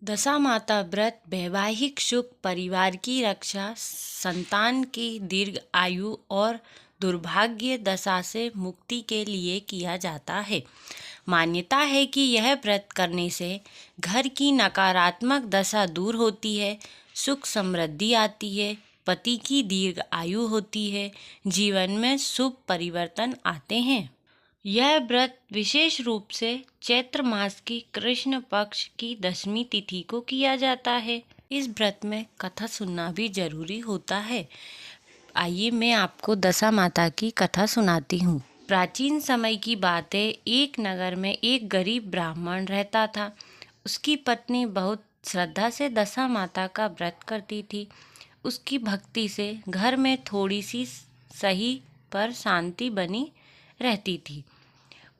दशा माता व्रत वैवाहिक सुख, परिवार की रक्षा, संतान की दीर्घ आयु और दुर्भाग्य दशा से मुक्ति के लिए किया जाता है। मान्यता है कि यह व्रत करने से घर की नकारात्मक दशा दूर होती है, सुख समृद्धि आती है, पति की दीर्घ आयु होती है, जीवन में शुभ परिवर्तन आते हैं। यह व्रत विशेष रूप से चैत्र मास की कृष्ण पक्ष की 10वीं तिथि को किया जाता है। इस व्रत में कथा सुनना भी जरूरी होता है। आइए मैं आपको दशा माता की कथा सुनाती हूँ। प्राचीन समय की बात है। एक नगर में एक गरीब ब्राह्मण रहता था। उसकी पत्नी बहुत श्रद्धा से दशा माता का व्रत करती थी। उसकी भक्ति से घर में थोड़ी सी सही पर शांति बनी रहती थी।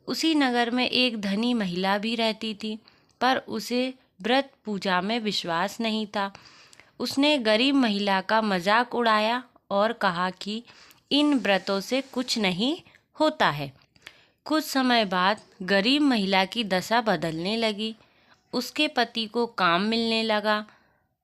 उसी नगर में एक धनी महिला भी रहती थी, पर उसे व्रत पूजा में विश्वास नहीं था। उसने गरीब महिला का मजाक उड़ाया और कहा कि इन व्रतों से कुछ नहीं होता है। कुछ समय बाद गरीब महिला की दशा बदलने लगी। उसके पति को काम मिलने लगा,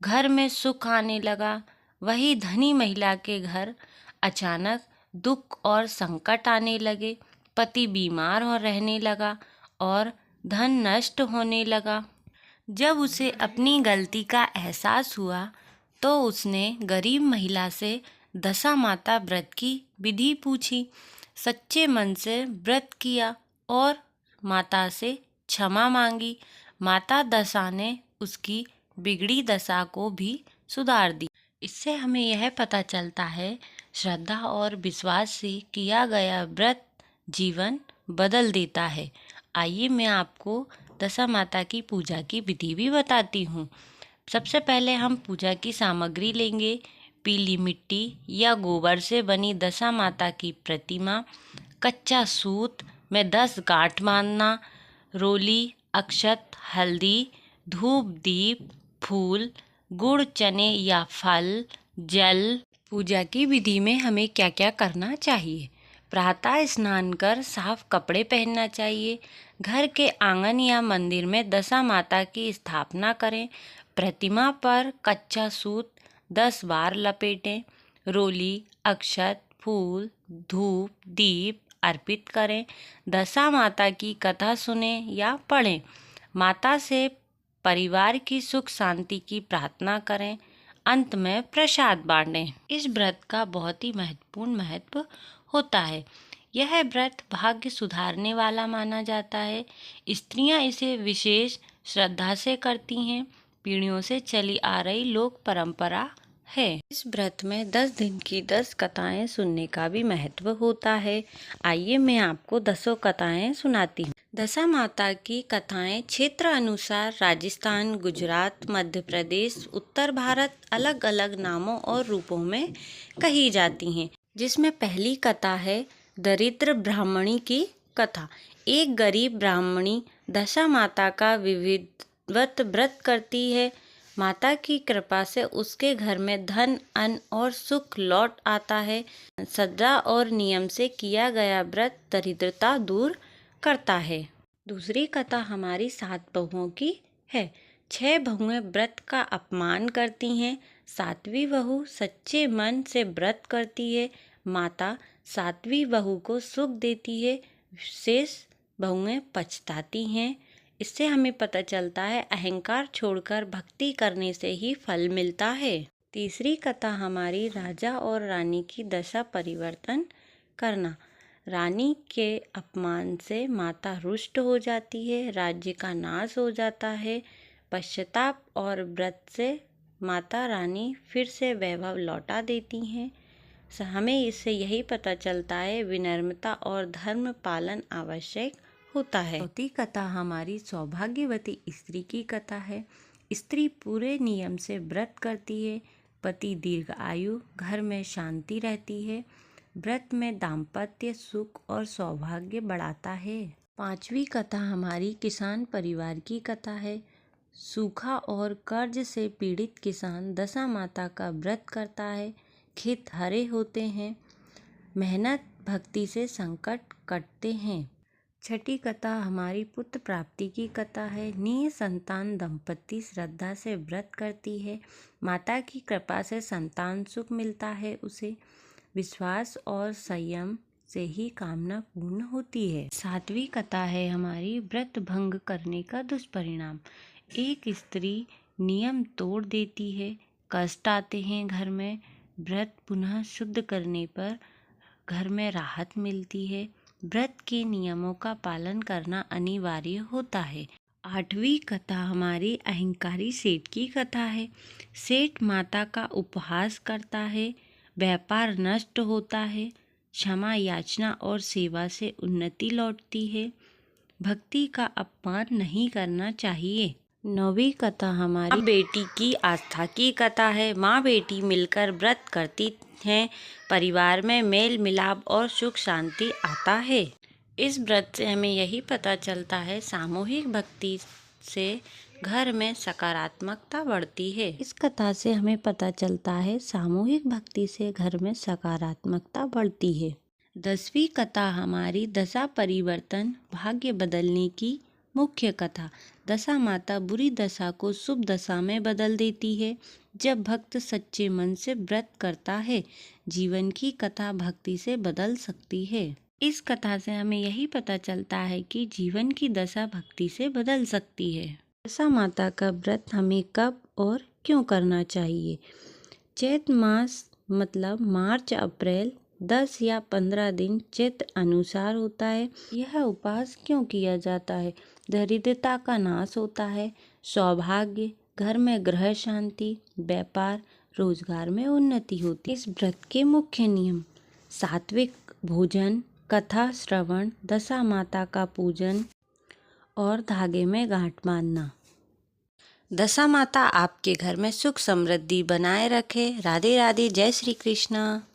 घर में सुख आने लगा। वही धनी महिला के घर अचानक दुख और संकट आने लगे। पति बीमार हो रहने लगा और धन नष्ट होने लगा। जब उसे अपनी गलती का एहसास हुआ तो उसने गरीब महिला से दशा माता व्रत की विधि पूछी। सच्चे मन से व्रत किया और माता से क्षमा मांगी। माता दशा ने उसकी बिगड़ी दशा को भी सुधार दी। इससे हमें यह पता चलता है, श्रद्धा और विश्वास से किया गया व्रत जीवन बदल देता है। आइए मैं आपको दशा माता की पूजा की विधि भी बताती हूँ। सबसे पहले हम पूजा की सामग्री लेंगे। पीली मिट्टी या गोबर से बनी दशा माता की प्रतिमा, कच्चा सूत में 10 गांठ बांधना, रोली, अक्षत, हल्दी, धूप, दीप, फूल, गुड़, चने या फल, जल। पूजा की विधि में हमें क्या क्या करना चाहिए। प्रातः स्नान कर साफ कपड़े पहनना चाहिए। घर के आंगन या मंदिर में दशा माता की स्थापना करें। प्रतिमा पर कच्चा सूत 10 बार लपेटें। रोली, अक्षत, फूल, धूप, दीप अर्पित करें। दशा माता की कथा सुने या पढ़ें। माता से परिवार की सुख शांति की प्रार्थना करें। अंत में प्रसाद बांटें। इस व्रत का बहुत ही महत्वपूर्ण महत्व होता है। यह व्रत भाग्य सुधारने वाला माना जाता है। स्त्रियां इसे विशेष श्रद्धा से करती हैं। पीढ़ियों से चली आ रही लोक परंपरा है। इस व्रत में 10 दिन की 10 कथाएं सुनने का भी महत्व होता है। आइए मैं आपको 10 कथाएं सुनाती हूँ। दशा माता की कथाएं क्षेत्र अनुसार राजस्थान, गुजरात, मध्य प्रदेश, उत्तर भारत अलग अलग नामों और रूपों में कही जाती हैं। जिसमें पहली कथा है दरिद्र ब्राह्मणी की कथा। एक गरीब ब्राह्मणी दशा माता का विधिवत व्रत करती है। माता की कृपा से उसके घर में धन, अन्न और सुख लौट आता है। श्रद्धा और नियम से किया गया व्रत दरिद्रता दूर करता है। दूसरी कथा हमारी 7 बहुओं की है। 6 बहुएं व्रत का अपमान करती हैं। 7वीं बहू सच्चे मन से व्रत करती है। माता 7वीं बहू को सुख देती है। शेष बहुएं पछताती हैं। इससे हमें पता चलता है अहंकार छोड़कर भक्ति करने से ही फल मिलता है। तीसरी कथा हमारी राजा और रानी की दशा परिवर्तन करना। रानी के अपमान से माता रुष्ट हो जाती है। राज्य का नाश हो जाता है। पश्चाताप और व्रत से माता रानी फिर से वैभव लौटा देती हैं। हमें इससे यही पता चलता है विनम्रता और धर्म पालन आवश्यक होता है। चौथी कथा हमारी सौभाग्यवती स्त्री की कथा है। स्त्री पूरे नियम से व्रत करती है। पति दीर्घ आयु, घर में शांति रहती है। व्रत में दाम्पत्य सुख और सौभाग्य बढ़ाता है। 5वीं कथा हमारी किसान परिवार की कथा है। सूखा और कर्ज से पीड़ित किसान दशा माता का व्रत करता है। खेत हरे होते हैं। मेहनत भक्ति से संकट कटते हैं। छठी कथा हमारी पुत्र प्राप्ति की कथा है। निसंतान दंपति श्रद्धा से व्रत करती है। माता की कृपा से संतान सुख मिलता है। उसे विश्वास और संयम से ही कामना पूर्ण होती है। सातवीं कथा है हमारी व्रत भंग करने का दुष्परिणाम। एक स्त्री नियम तोड़ देती है, कष्ट आते हैं घर में। व्रत पुनः शुद्ध करने पर घर में राहत मिलती है। व्रत के नियमों का पालन करना अनिवार्य होता है। आठवीं कथा हमारी अहंकारी सेठ की कथा है। सेठ माता का उपहास करता है, व्यापार नष्ट होता है, क्षमा याचना और सेवा से उन्नति लौटती है। भक्ति का अपमान नहीं करना चाहिए। नौवीं कथा हमारी माँ बेटी की आस्था की कथा है। माँ बेटी मिलकर व्रत करती हैं, परिवार में मेल मिलाप और सुख शांति आता है। इस व्रत से हमें यही पता चलता है, सामूहिक भक्ति से घर में सकारात्मकता बढ़ती है। इस कथा से हमें पता चलता है, सामूहिक भक्ति से घर में सकारात्मकता बढ़ती है। 10वीं कथा हमारी दशा परिवर्तन भाग्य बदलने की मुख्य कथा। दशा माता बुरी दशा को शुभ दशा में बदल देती है। जब भक्त सच्चे मन से व्रत करता है, जीवन की कथा भक्ति से बदल सकती है। इस कथा से हमें यही पता चलता है कि जीवन की दशा भक्ति से बदल सकती है। दशा माता का व्रत हमें कब और क्यों करना चाहिए? चैत मास मतलब मार्च अप्रैल 10 या 15 दिन चैत्र अनुसार होता है। यह उपवास क्यों किया जाता है? दरिद्रता का नाश होता है, सौभाग्य, घर में ग्रह शांति, व्यापार रोजगार में उन्नति होती है। इस व्रत के मुख्य नियम: सात्विक भोजन, कथा श्रवण, दशा माता का पूजन और धागे में गांठ बांधना। दशा माता आपके घर में सुख समृद्धि बनाए रखे। राधे राधे। जय श्री कृष्ण।